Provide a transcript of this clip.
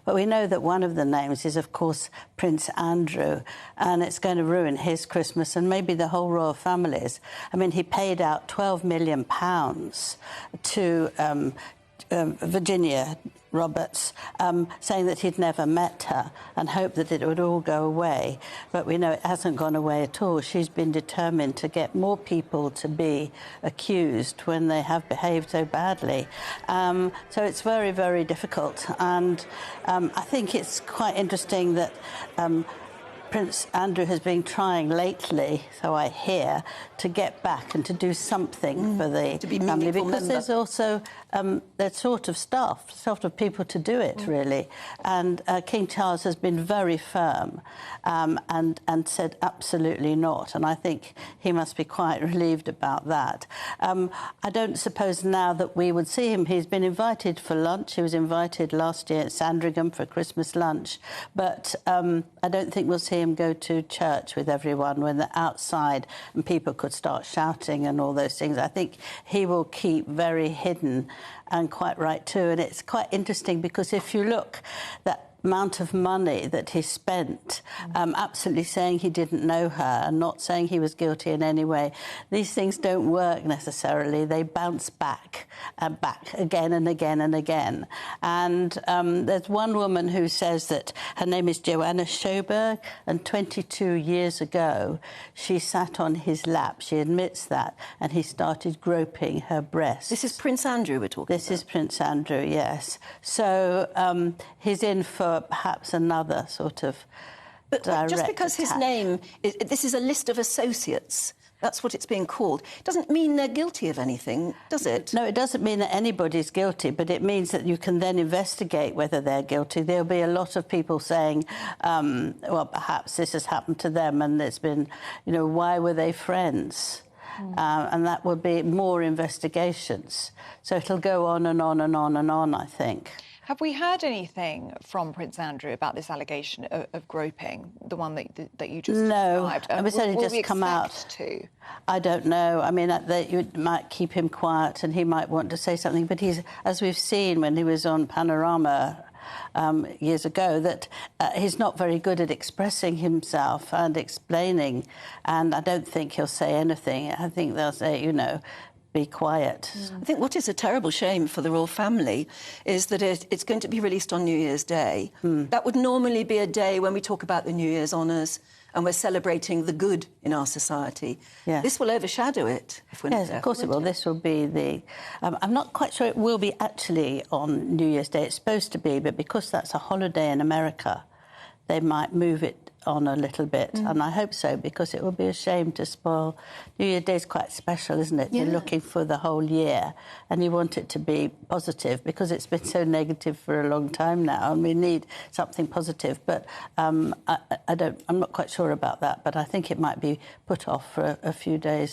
But we know that one of the names is, of course, Prince Andrew, and it's going to ruin his Christmas and maybe the whole royal family's. I mean, he paid out £12 million to Virginia Roberts, saying that he'd never met her and hoped that it would all go away. But we know it hasn't gone away at all. She's been determined to get more people to be accused when they have behaved so badly. So it's very, very difficult. And I think it's quite interesting that Prince Andrew has been trying lately, so I hear, to get back and to do something for the family, because there's also that sort of staff, sort of people to do it, really. And King Charles has been very firm and said absolutely not, and I think he must be quite relieved about that. I don't suppose now that we would see him. He's been invited for lunch. He was invited last year at Sandringham for a Christmas lunch, but I don't think we'll see him go to church with everyone when they're outside and people could start shouting and all those things. I think he will keep very hidden, and quite right too. And it's quite interesting because if you look, that amount of money that he spent, absolutely saying he didn't know her and not saying he was guilty in any way, these things don't work necessarily. They bounce back and back again and again and again. And there's one woman who says that her name is Joanna Schoberg, and 22 years ago she sat on his lap, she admits that, and he started groping her breast. This is Prince Andrew we're talking about? This is Prince Andrew, yes. So he's in for perhaps another sort of But just because his name... This is a list of associates. That's what it's being called. It doesn't mean they're guilty of anything, does it? No, it doesn't mean that anybody's guilty, but it means that you can then investigate whether they're guilty. There'll be a lot of people saying, well, perhaps this has happened to them, and it's been, you know, why were they friends? And that will be more investigations. So it'll go on and on and on and on, I think. Have we heard anything from Prince Andrew about this allegation of groping, the one that you just described? No, it's only just come out. To? I don't know. I mean, you might keep him quiet and he might want to say something, but he's, as we've seen when he was on Panorama years ago, that he's not very good at expressing himself and explaining, and I don't think he'll say anything. I think they'll say, you know, be quiet. I think what is a terrible shame for the royal family is that it's going to be released on New Year's Day. That would normally be a day when we talk about the New Year's honours and we're celebrating the good in our society. Yes. This will overshadow it. If we're yes, of course it will. This will be the... I'm not quite sure it will be actually on New Year's Day. It's supposed to be, but because that's a holiday in America, they might move it on a little bit, and I hope so, because it would be a shame to spoil. New Year's Day is quite special, isn't it? Yeah. You're looking for the whole year, and you want it to be positive, because it's been so negative for a long time now, and we need something positive. But I'm not quite sure about that, but I think it might be put off for a few days.